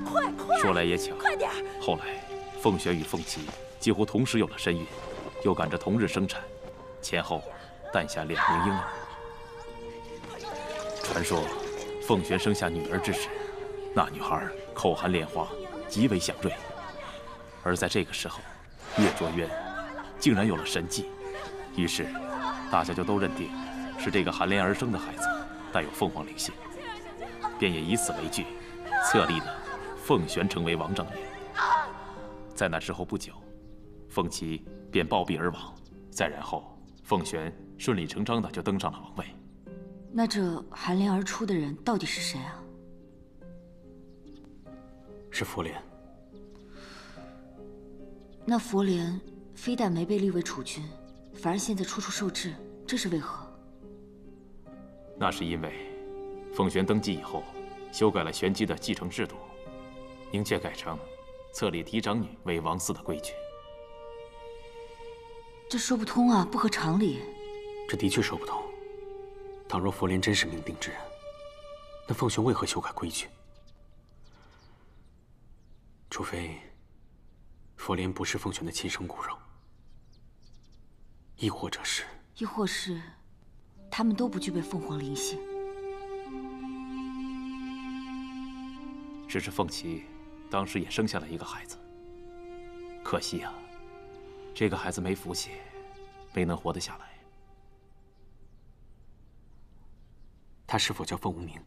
快！说来也巧，快点！后来，凤璇与凤琪几乎同时有了身孕，又赶着同日生产，前后诞下2名婴儿。传说，凤璇生下女儿之时，那女孩口含莲花，极为祥瑞。而在这个时候，岳卓渊竟然有了神迹，于是大家就都认定是这个含莲而生的孩子带有凤凰灵性，便也以此为据，册立了凤璇成为王正莲。在那之后不久，凤琪便暴毙而亡。再然后，凤璇顺理成章的就登上了王位。那这含莲而出的人到底是谁啊？是佛莲。那佛莲非但没被立为储君，反而现在处处受制，这是为何？那是因为凤璇登基以后，修改了玄机的继承制度，宁却改成册立嫡长女为王嗣的规矩。这说不通啊，不合常理。这的确说不通。倘若佛莲真是命定之人，那凤璇为何修改规矩？除非佛莲不是凤璇的亲生骨肉，亦或是他们都不具备凤凰灵性。只是凤琪当时也生下了一个孩子，可惜啊，这个孩子没福气，没能活得下来。他是否叫凤无名？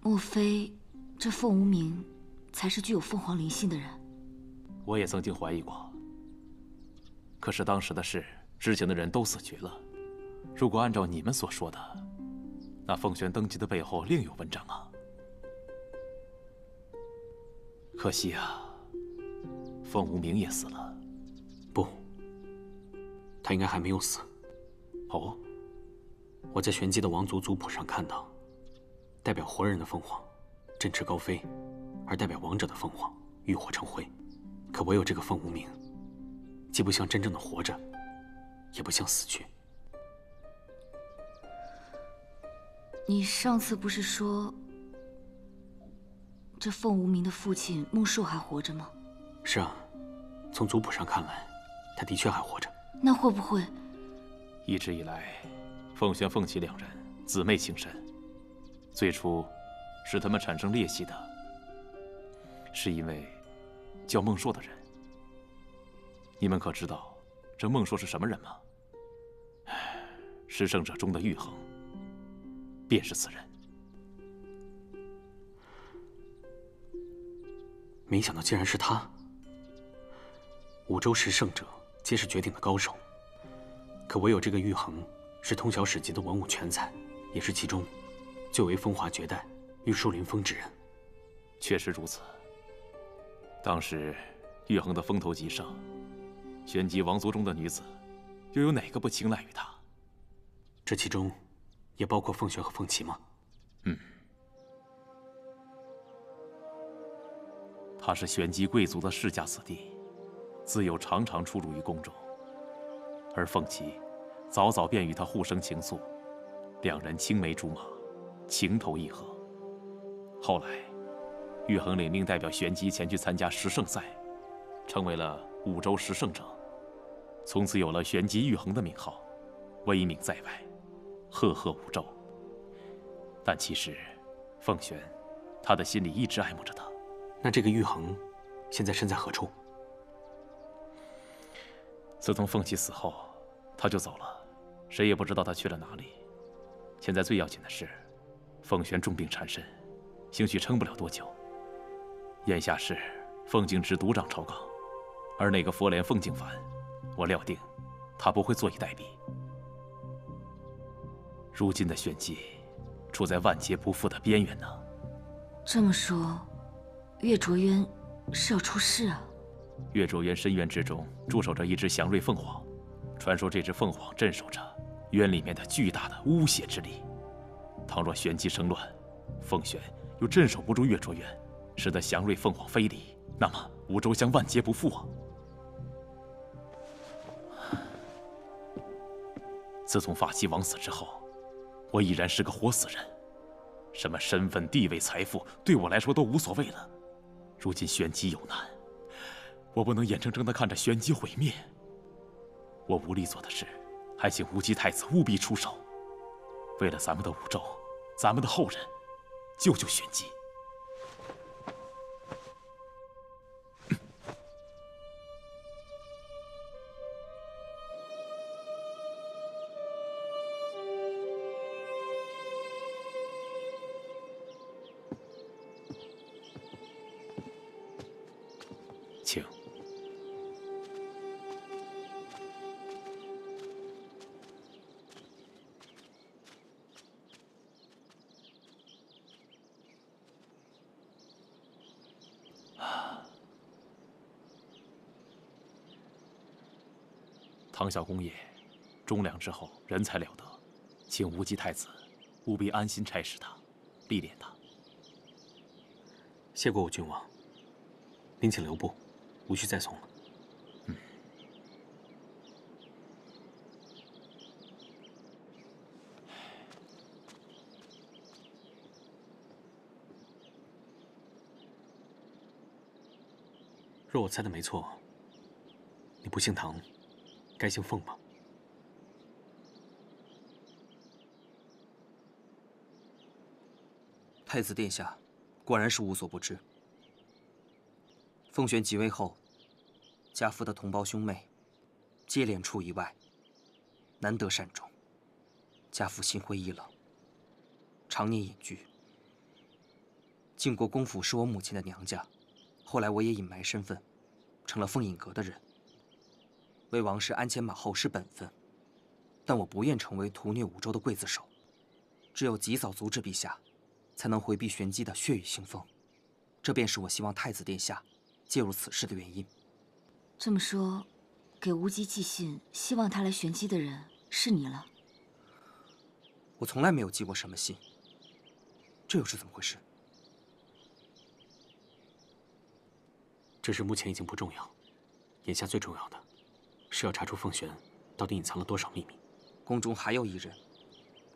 莫非这凤无名才是具有凤凰灵性的人？我也曾经怀疑过，可是当时的事，知情的人都死绝了。如果按照你们所说的，那凤璇登基的背后另有文章啊。可惜啊，凤无名也死了。不，他应该还没有死。哦，我在玄机的王族族谱上看到，代表活人的凤凰振翅高飞，而代表亡者的凤凰浴火成灰。可唯有这个凤无名，既不像真正的活着，也不像死去。你上次不是说这凤无名的父亲孟寿还活着吗？是啊，从族谱上看来，他的确还活着。那会不会……一直以来，凤璇、凤琪2人姊妹情深，最初使他们产生裂隙的，是因为叫孟硕的人。你们可知道这孟硕是什么人吗？十圣者中的玉衡，便是此人。没想到竟然是他。5州10圣者皆是绝顶的高手，可唯有这个玉衡是通晓史籍的文武全才，也是其中最为风华绝代、玉树临风之人。确实如此。当时玉衡的风头极盛，玄机王族中的女子，又有哪个不青睐于他？这其中也包括凤璇和凤琪吗？他是玄机贵族的世家子弟，自幼常常出入于宫中，而凤琪早早便与他互生情愫，2人青梅竹马，情投意合。后来，玉衡领命代表玄机前去参加10圣赛，成为了5州10圣者，从此有了玄机玉衡的名号，威名在外，赫赫5州。但其实，凤璇，他的心里一直爱慕着他。那这个玉衡，现在身在何处？自从凤琪死后，他就走了，谁也不知道他去了哪里。现在最要紧的是，凤璇重病缠身，兴许撑不了多久。眼下是凤敬之独掌朝纲，而那个佛莲凤敬凡，我料定他不会坐以待毙。如今的玄机，处在万劫不复的边缘呢。这么说，岳卓渊是要出事啊？岳卓渊深渊之中驻守着一只祥瑞凤凰，传说这只凤凰镇守着渊里面的巨大的巫邪之力。倘若玄机生乱，凤璇又镇守不住岳卓渊，使得祥瑞凤凰飞离，那么5州将万劫不复啊！自从法西王死之后，我已然是个活死人。什么身份、地位、财富，对我来说都无所谓了。如今玄机有难，我不能眼睁睁地看着玄机毁灭。我无力做的事，还请无极太子务必出手，为了咱们的武纣，咱们的后人，救救玄机。请。唐小公爷，忠良之后，人才了得，请无极太子务必安心差使他，历练他。谢过我君王，您请留步，无需再送了。若我猜的没错，你不姓唐，该姓凤吗？太子殿下，果然是无所不知。凤玄即位后，家父的同胞兄妹接连出意外，难得善终。家父心灰意冷，常年隐居。晋国公府是我母亲的娘家，后来我也隐瞒身份，成了凤隐阁的人。为王室鞍前马后是本分，但我不愿成为屠虐武周的刽子手。只有及早阻止陛下，才能回避玄机的血雨腥风。这便是我希望太子殿下介入此事的原因。这么说，给无极寄信，希望他来玄机的人是你了？我从来没有寄过什么信，这又是怎么回事？这事目前已经不重要，眼下最重要的是要查出凤玄到底隐藏了多少秘密。宫中还有一人，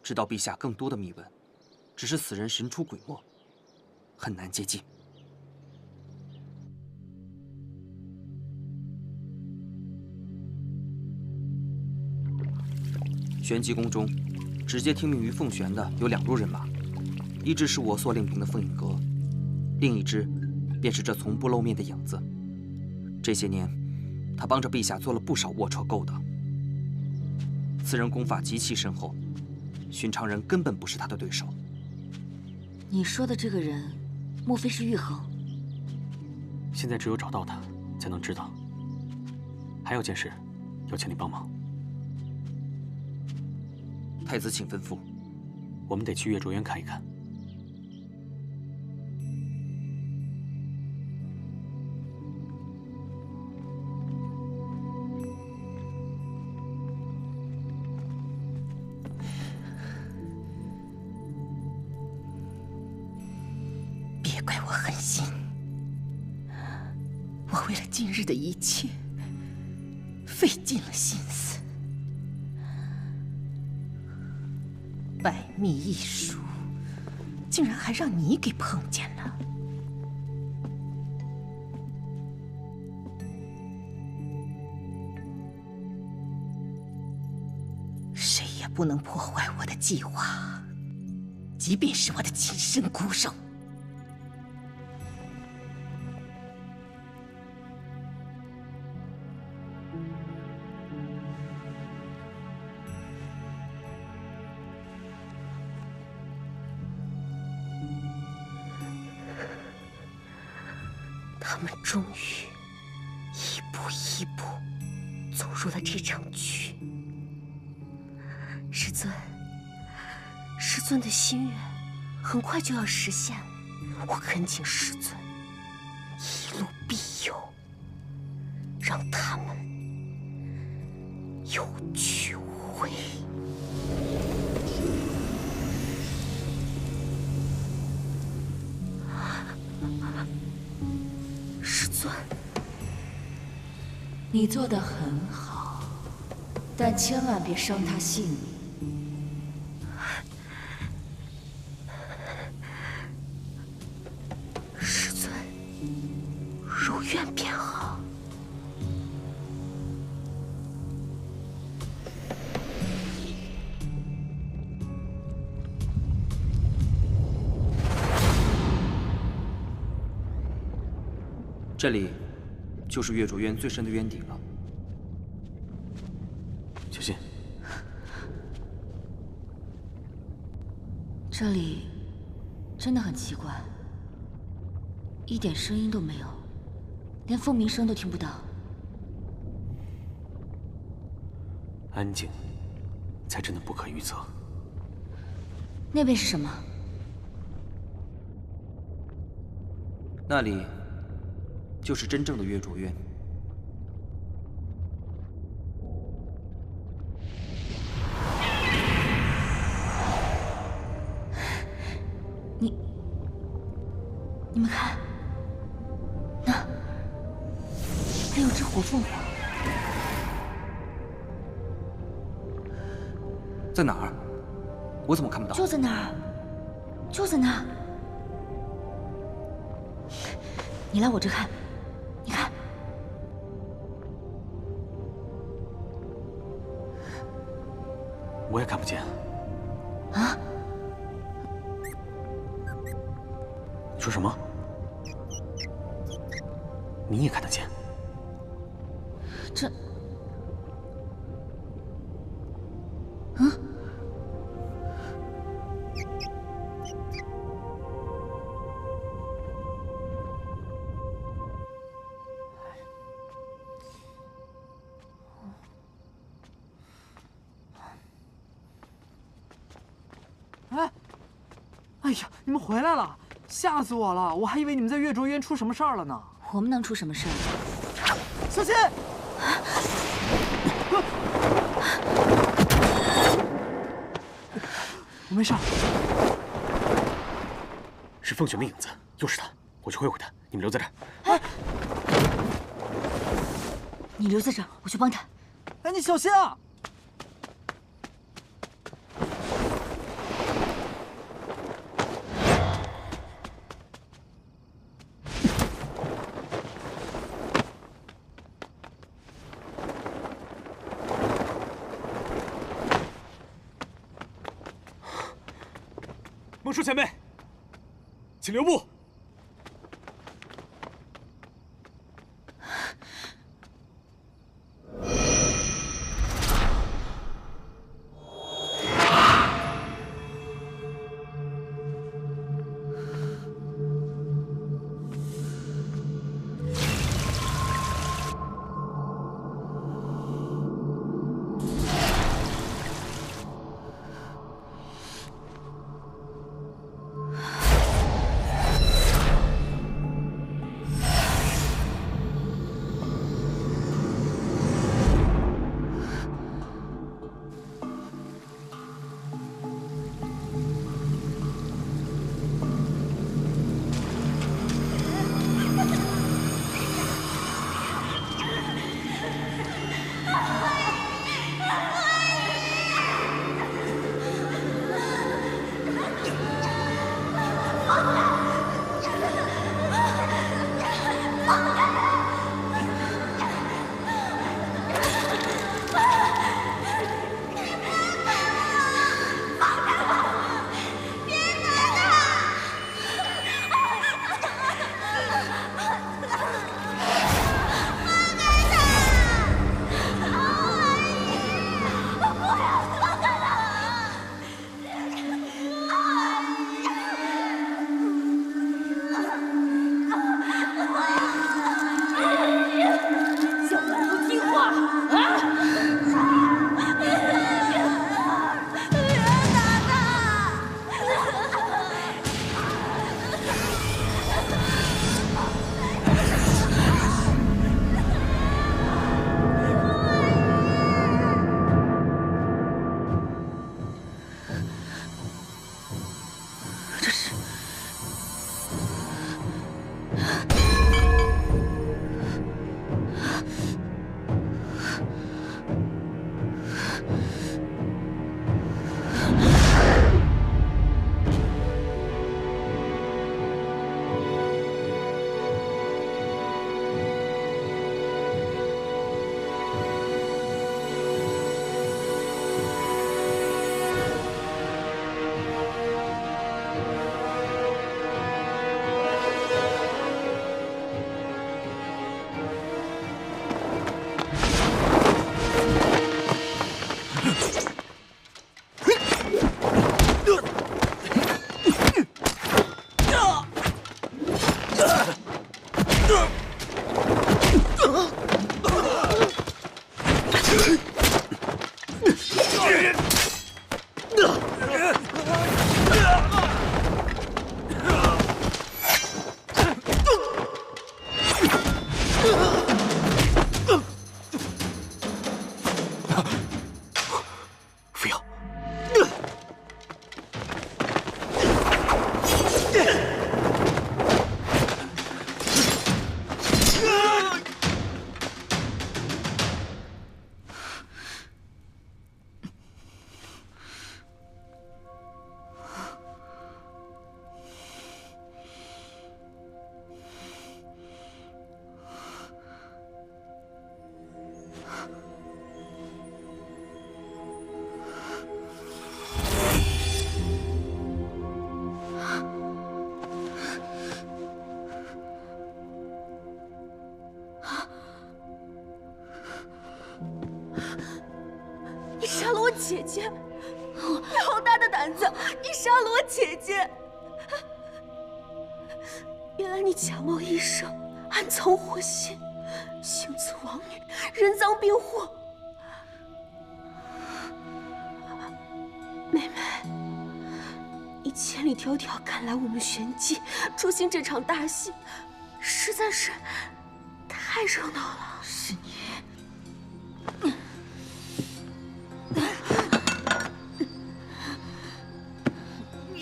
知道陛下更多的秘闻，只是此人神出鬼没，很难接近。玄机宫中，直接听命于凤玄的有2路人马，一支是我所领兵的凤隐阁，另一支便是这从不露面的影子。这些年，他帮着陛下做了不少龌龊勾当。此人功法极其深厚，寻常人根本不是他的对手。你说的这个人，莫非是玉衡？现在只有找到他，才能知道。还有件事，要请你帮忙。太子请吩咐。我们得去月卓园看一看。别怪我狠心，我为了今日的一切，费尽了心思。百密一疏，竟然还让你给碰见了。谁也不能破坏我的计划，即便是我的亲生骨肉。他们终于一步一步走入了这场局。师尊的心愿很快就要实现了，我恳请师尊一路庇佑，让他们有去无回。师尊，你做得很好，但千万别伤他性命。愿便好。这里就是月卓渊最深的渊底了。小心！这里真的很奇怪，一点声音都没有，连凤鸣声都听不到。安静，才真的不可预测。那边是什么？那里就是真正的月卓渊。你们看，那还有只火凤凰，在哪儿？我怎么看不到？就在那儿，就在那儿。你来我这看，你看，我也看不见。啊？你说什么？你也看得见？这……哎呀，你们回来了，吓死我了！我还以为你们在月卓渊出什么事儿了呢。我们能出什么事儿？小心！我没事。是凤璇的影子，又是他，我去会会他。你们留在这儿。你留在这儿，我去帮他。哎，你小心啊！孟叔前辈，请留步。姐姐！你好大的胆子！你杀了我姐姐！原来你假冒医生，暗藏祸心，行刺王女，人赃并获。妹妹，你千里迢迢赶来我们玄机，出席这场大戏，实在是太热闹了。是你。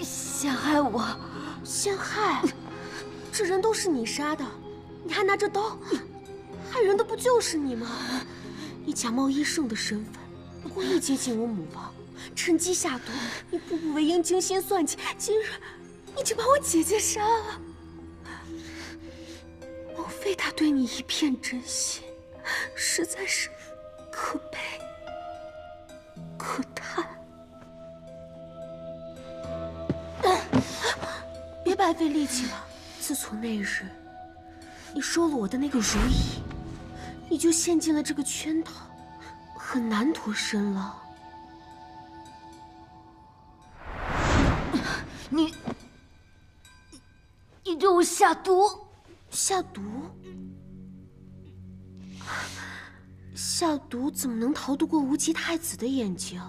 陷害我！陷害！这人都是你杀的，你还拿着刀，害人的不就是你吗？你假冒医圣的身份，故意接近我母王，趁机下毒。你步步为营，精心算计，今日你就把我姐姐杀了。莫非他对你一片真心，实在是可悲可叹。 别白费力气了。自从那日你收了我的那个如意，你就陷进了这个圈套，很难脱身了。你对我下毒？下毒？下毒怎么能逃得过无极太子的眼睛？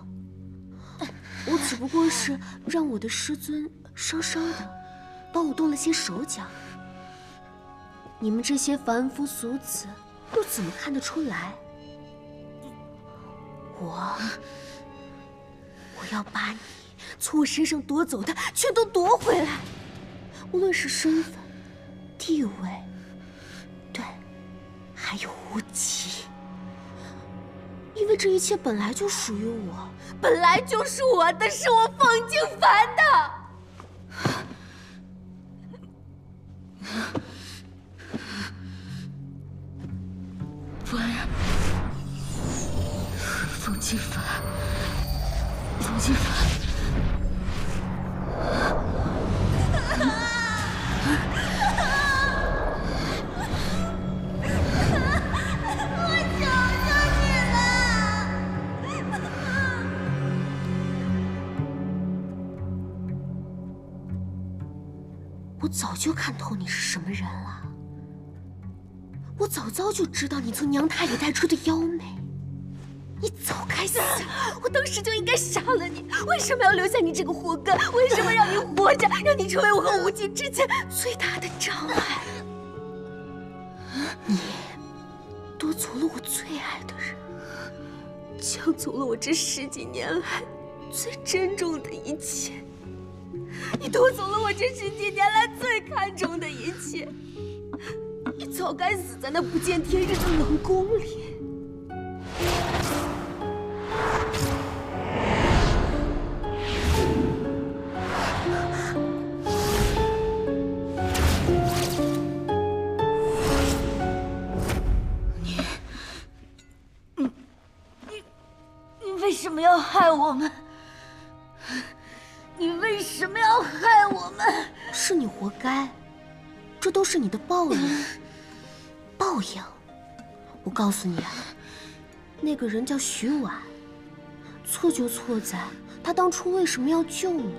我只不过是让我的师尊稍稍的。 帮我动了些手脚，你们这些凡夫俗子又怎么看得出来？我要把你从我身上夺走的全都夺回来，无论是身份、地位，对，还有无极，因为这一切本来就属于我，本来就是我的，是我凤静凡的。 凡，冯静凡，冯静凡，我求求你了！我早就看透你是什么人了。 我早就知道你从娘胎里带出的妖媚，你早该死！我当时就应该杀了你，为什么要留下你这个活根？为什么让你活着，让你成为我和无极之间最大的障碍？你夺走了我最爱的人，抢走了我这10几年来最珍重的一切，你夺走了我这10几年来最看重的一切。 你早该死在那不见天日的冷宫里！你为什么要害我们？你为什么要害我们？是你活该，这都是你的报应。 报应！我告诉你啊，那个人叫徐婉，错就错在他当初为什么要救你，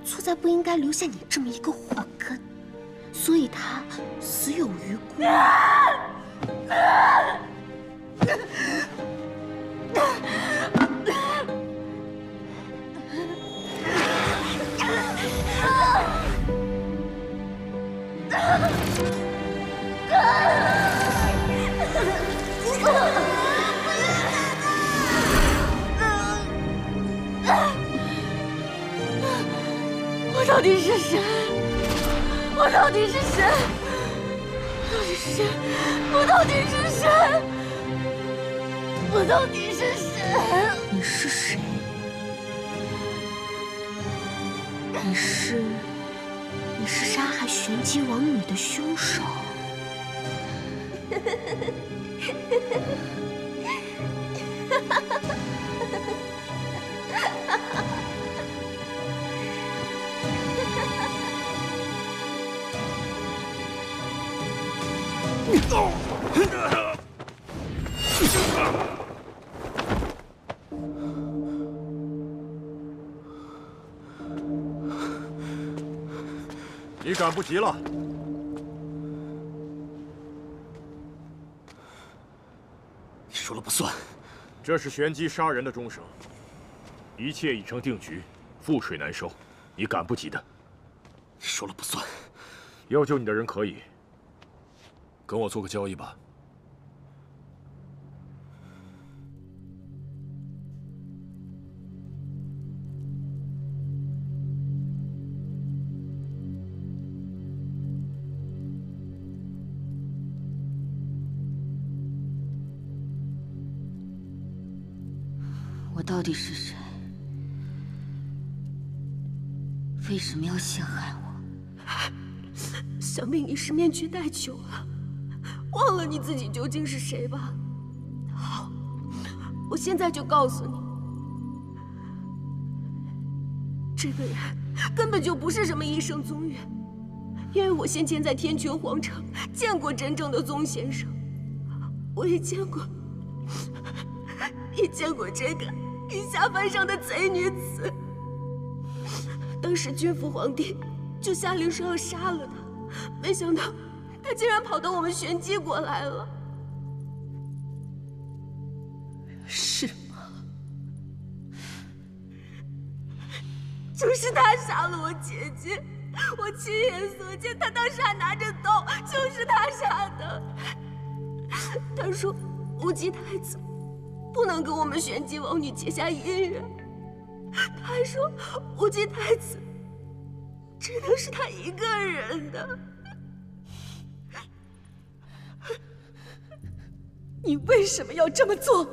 错在不应该留下你这么一个祸根，所以他死有余辜。我到底是谁？我到底是谁？我到底是谁？我到底是谁？你是谁？你是杀害玄机王女的凶手。你赶不及了。你说了不算。这是玄机杀人的终绳，一切已成定局，覆水难收。你赶不及的。你说了不算。要救你的人可以，跟我做个交易吧。 我到底是谁？为什么要陷害我？想必你失眠区太久了，忘了你自己究竟是谁吧？好，我现在就告诉你，这个人根本就不是什么医圣宗岳，因为我先前在天泉皇城见过真正的宗先生，我也见过这个。 与下犯上的贼女子，当时君父皇帝就下令说要杀了她，没想到她竟然跑到我们玄机国来了。是吗？就是他杀了我姐姐，我亲眼所见，他当时还拿着刀，就是他杀的。他说无极太子 不能跟我们玄机王女结下姻缘。他还说，无极太子只能是他一个人的。你为什么要这么做？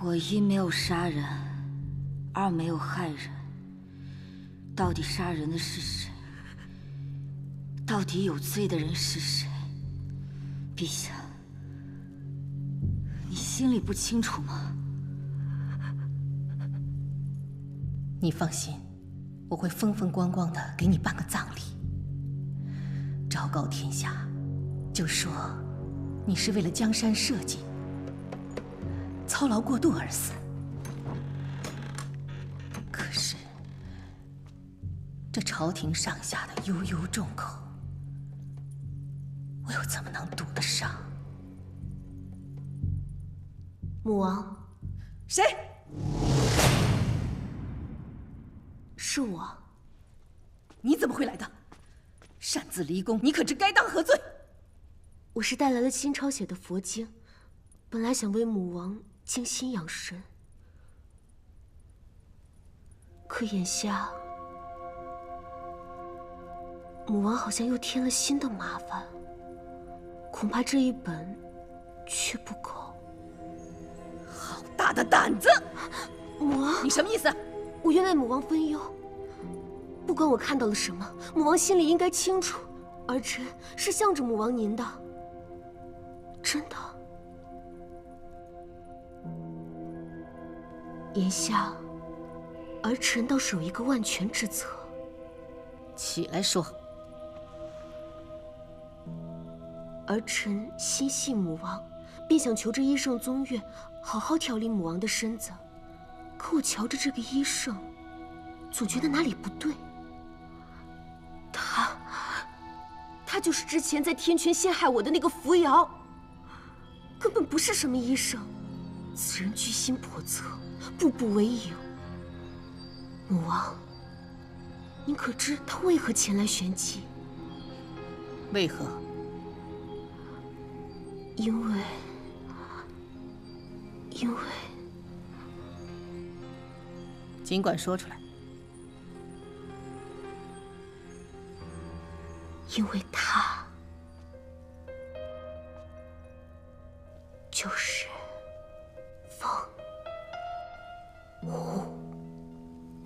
我一没有杀人，二没有害人。到底杀人的是谁？ 到底有罪的人是谁？陛下，你心里不清楚吗？你放心，我会风风光光的给你办个葬礼，昭告天下，就说你是为了江山社稷，操劳过度而死。可是，这朝廷上下的悠悠众口。 我又怎么能堵得上？母王，谁？是我。你怎么会来的？擅自离宫，你可知该当何罪？我是带来了新抄写的佛经，本来想为母王静心养神，可眼下，母王好像又添了新的麻烦。 恐怕这一本却不够。好大的胆子！母王，你什么意思？我愿为母王分忧。不管我看到了什么，母王心里应该清楚。儿臣是向着母王您的，真的。眼下，儿臣倒是有一个万全之策。起来说。 儿臣心系母王，便想求这医圣宗岳好好调理母王的身子。可我瞧着这个医圣，总觉得哪里不对。他就是之前在天泉陷害我的那个扶摇，根本不是什么医圣。此人居心叵测，步步为营。母王，您可知他为何前来玄机？为何？ 因为，尽管说出来。因为他就是风无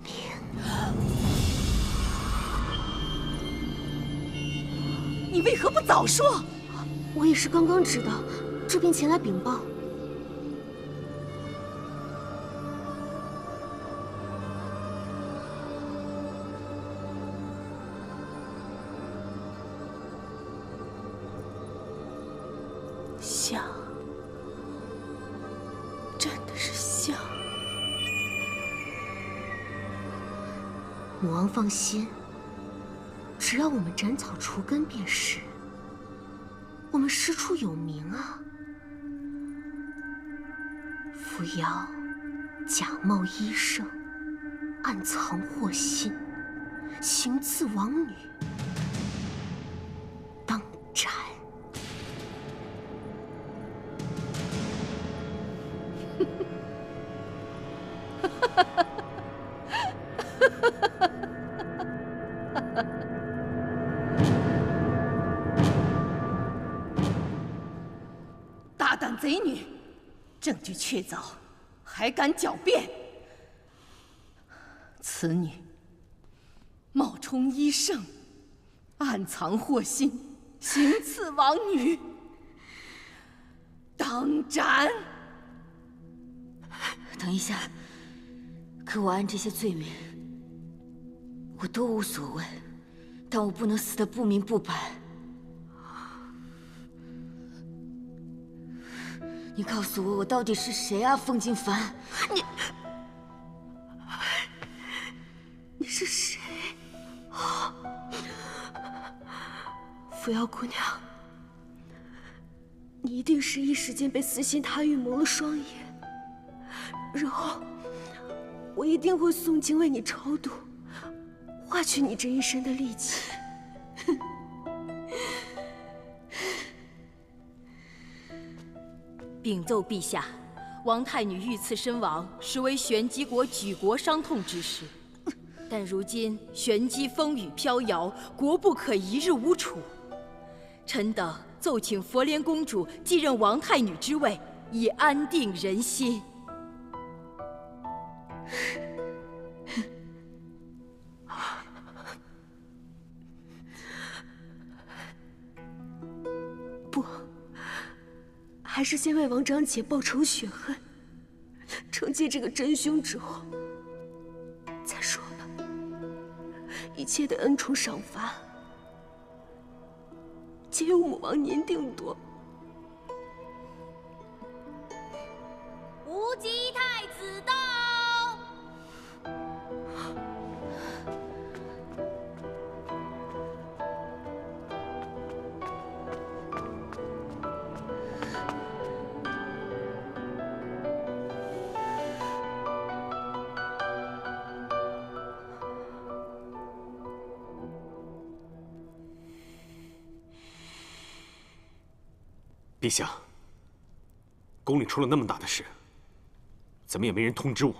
名。你为何不早说？ 我也是刚刚知道，这便前来禀报。真的是像。母王放心，只要我们斩草除根便是。我们师出有名啊。扶摇假冒医圣，暗藏祸心，行刺王女，当斩。大胆贼女，证据确凿，还敢狡辩！此女冒充医圣，暗藏祸心，行刺王女，当斩！等一下，可我按这些罪名，我都无所谓，但我不能死得不明不白。你告诉我，我到底是谁啊，凤金凡？你是谁？扶摇姑娘，你一定是一时间被死心塌狱蒙了双眼，日后我一定会诵经为你超度，化去你这一身的戾气。禀奏陛下，王太女遇刺身亡，实为玄机国举国伤痛之事。但如今玄机风雨飘摇，国不可一日无储。臣等奏请佛莲公主继任王太女之位，以安定人心。不，还是先为王长姐报仇雪恨，惩戒这个真凶之后再说吧。一切的恩宠赏罚，皆由母王您定夺。无极太子到。陛下，宫里出了那么大的事，怎么也没人通知我？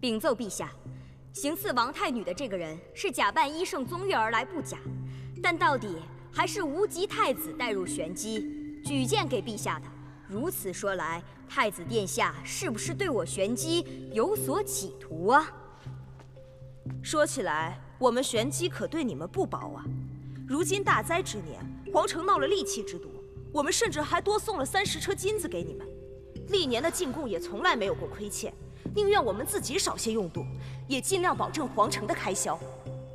禀奏陛下，行刺王太女的这个人是假扮医圣宗岳而来不假，但到底还是无极太子带入玄机，举荐给陛下的。如此说来，太子殿下是不是对我玄机有所企图啊？说起来，我们玄机可对你们不薄啊。如今大灾之年，皇城闹了戾气之毒，我们甚至还多送了30车金子给你们。历年的进贡也从来没有过亏欠，宁愿我们自己少些用度，也尽量保证皇城的开销。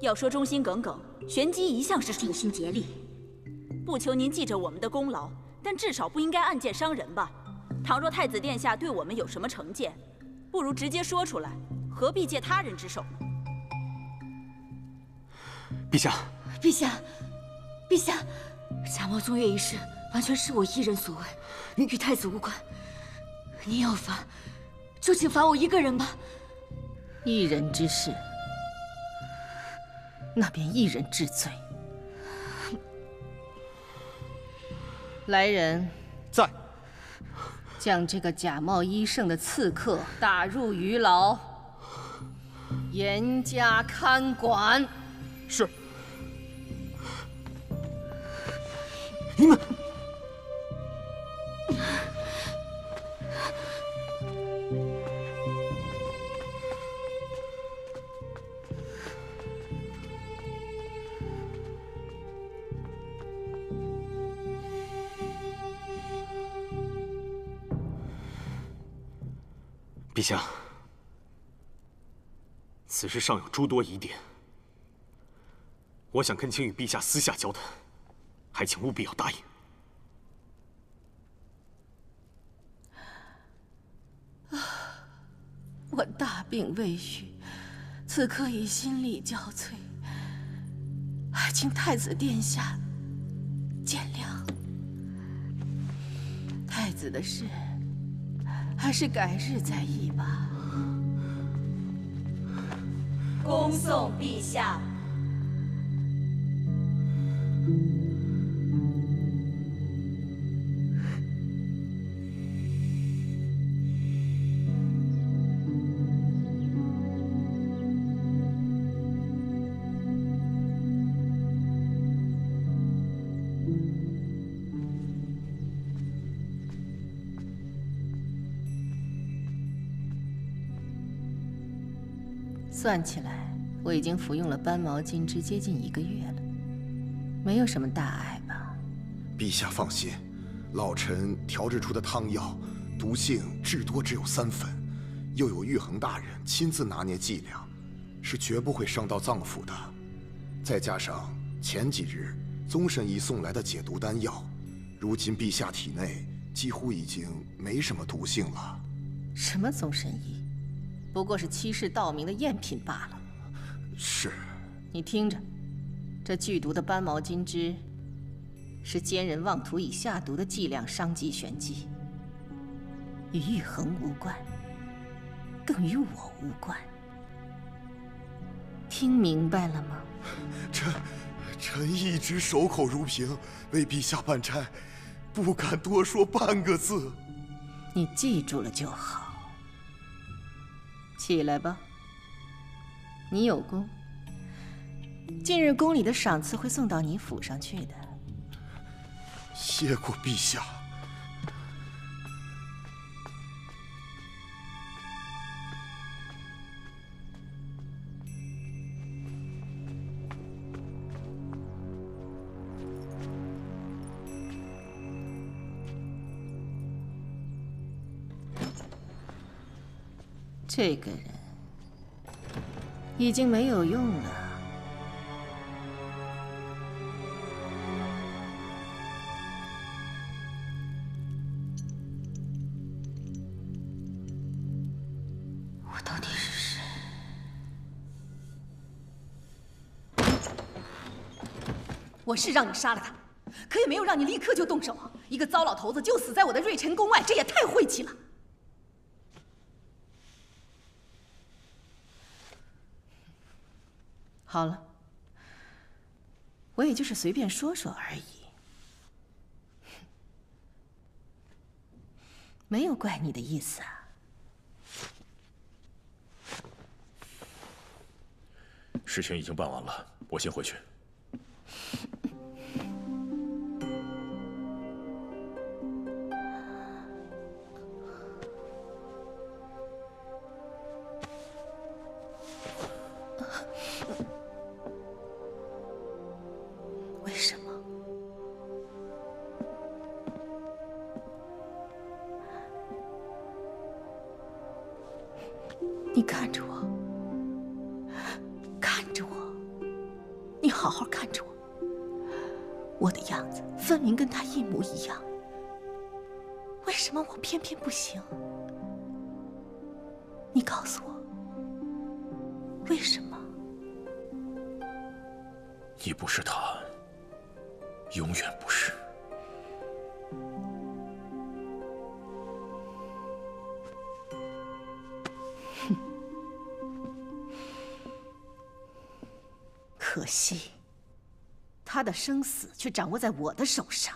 要说忠心耿耿，玄机一向是处心竭力。不求您记着我们的功劳，但至少不应该暗箭伤人吧？倘若太子殿下对我们有什么成见，不如直接说出来，何必借他人之手呢？陛下，陛下，陛下，假冒宗岳一事完全是我一人所为，与太子无关。您要罚，就请罚我一个人吧。一人之事，那便一人治罪。来人，在。将这个假冒医圣的刺客打入狱牢，严加看管。是。你们，陛下，此事尚有诸多疑点，我想恳请与陛下私下交谈，还请务必要答应。病未愈，此刻已心力交瘁，还请太子殿下见谅。太子的事，还是改日再议吧。恭送陛下。算起来，我已经服用了斑毛金枝接近1个月了，没有什么大碍吧？陛下放心，老臣调制出的汤药，毒性至多只有3分，又有玉衡大人亲自拿捏剂量，是绝不会伤到脏腑的。再加上前几日宗神医送来的解毒丹药，如今陛下体内几乎已经没什么毒性了。什么宗神医？不过是欺世盗名的赝品罢了。是。你听着，这剧毒的斑毛金枝，是奸人妄图以下毒的剂量伤及玄机，与玉衡无关，更与我无关。听明白了吗？臣一直守口如瓶，为陛下办差，不敢多说半个字。你记住了就好。起来吧，你有功，近日宫里的赏赐会送到你府上去的。谢过陛下。这个人已经没有用了。我到底是谁？我是让你杀了他，可也没有让你立刻就动手啊！一个糟老头子就死在我的瑞辰宫外，这也太晦气了。好了，我也就是随便说说而已，没有怪你的意思啊。事情已经办完了，我先回去。为什么？你看着我，看着我，你好好看着我。我的样子分明跟他一模一样，为什么我偏偏不行？你告诉我，为什么？你不是他，永远不是。可惜，他的生死却掌握在我的手上。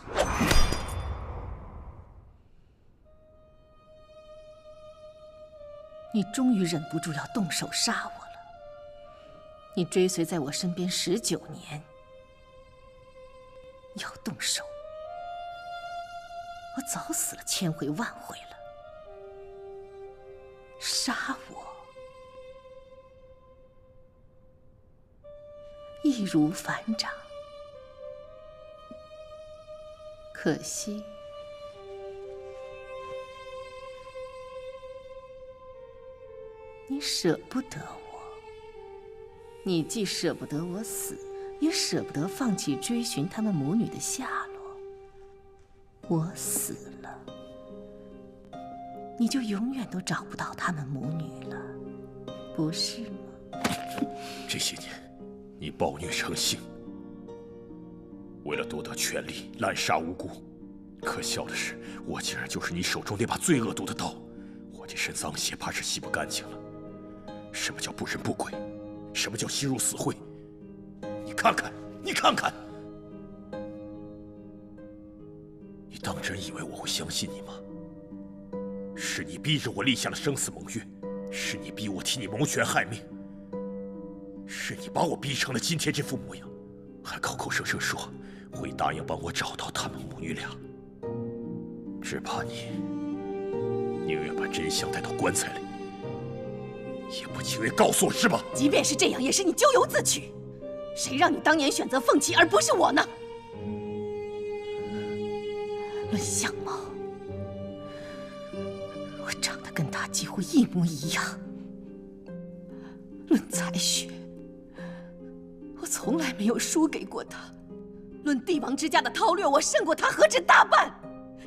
你终于忍不住要动手杀我了。你追随在我身边19年，要动手，我早死了千回万回了。杀我，易如反掌。可惜，你舍不得我。你既舍不得我死，也舍不得放弃追寻他们母女的下落。我死了，你就永远都找不到他们母女了。不是吗？这些年，你暴虐成性，为了夺得权力，滥杀无辜。可笑的是，我竟然就是你手中那把最恶毒的刀。我这身脏血怕是洗不干净了。什么叫不人不鬼？什么叫心如死灰？你看看，你看看，你当真以为我会相信你吗？是你逼着我立下了生死盟约，是你逼我替你谋权害命，是你把我逼成了今天这副模样，还口口声声说会答应帮我找到他们母女俩。只怕你宁愿把真相带到棺材里，也不情愿告诉我，是吧？即便是这样，也是你咎由自取。谁让你当年选择凤琪而不是我呢？论相貌，我长得跟他几乎一模一样；论才学，我从来没有输给过他；论帝王之家的韬略，我胜过他何止大半。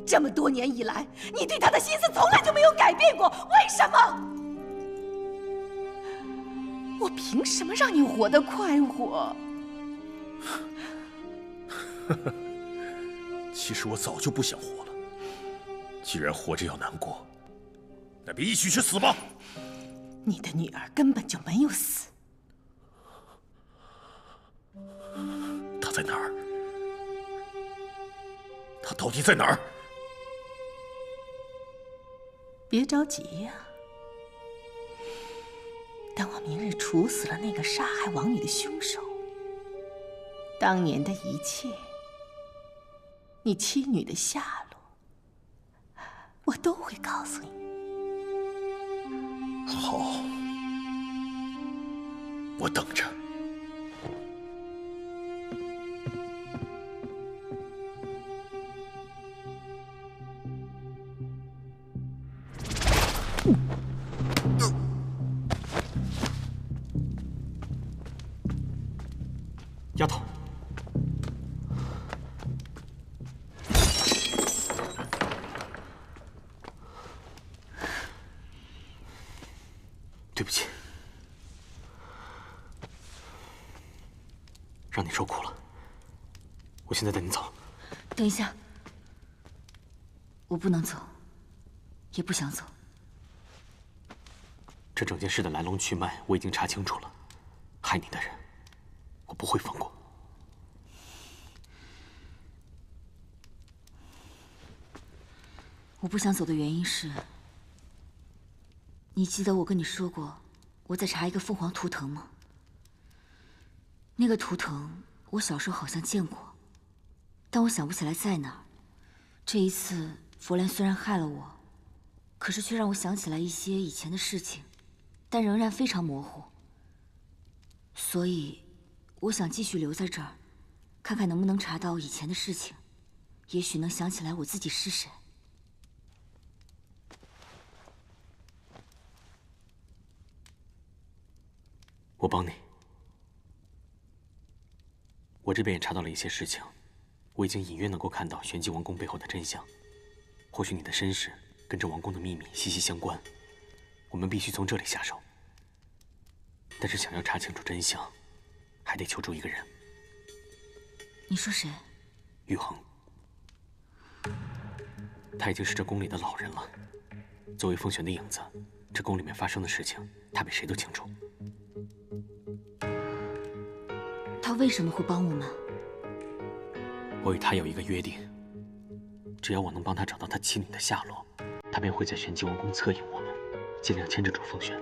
这么多年以来，你对他的心思从来就没有改变过，为什么？我凭什么让你活得快活？其实我早就不想活了。既然活着要难过，那便一起去死吧。你的女儿根本就没有死。她在哪儿？她到底在哪儿？别着急呀，等我明日处死了那个杀害王女的凶手，当年的一切，你妻女的下落，我都会告诉你。好，我等着。丫头，对不起，让你受苦了。我现在带你走。等一下，我不能走，也不想走。这整件事的来龙去脉我已经查清楚了，害你的人，我不会放过。我不想走的原因是，你记得我跟你说过，我在查一个凤凰图腾吗？那个图腾我小时候好像见过，但我想不起来在哪儿。这一次佛莲虽然害了我，可是却让我想起来一些以前的事情，但仍然非常模糊。所以我想继续留在这儿，看看能不能查到以前的事情，也许能想起来我自己是谁。我帮你。我这边也查到了一些事情，我已经隐约能够看到玄机王宫背后的真相。或许你的身世跟这王宫的秘密息息相关，我们必须从这里下手。但是想要查清楚真相，还得求助一个人。你说谁？玉衡。他已经是这宫里的老人了。作为凤璇的影子，这宫里面发生的事情，他比谁都清楚。他为什么会帮我们？我与他有一个约定，只要我能帮他找到他妻女的下落，他便会在玄机王宫策应我们，尽量牵制住凤璇。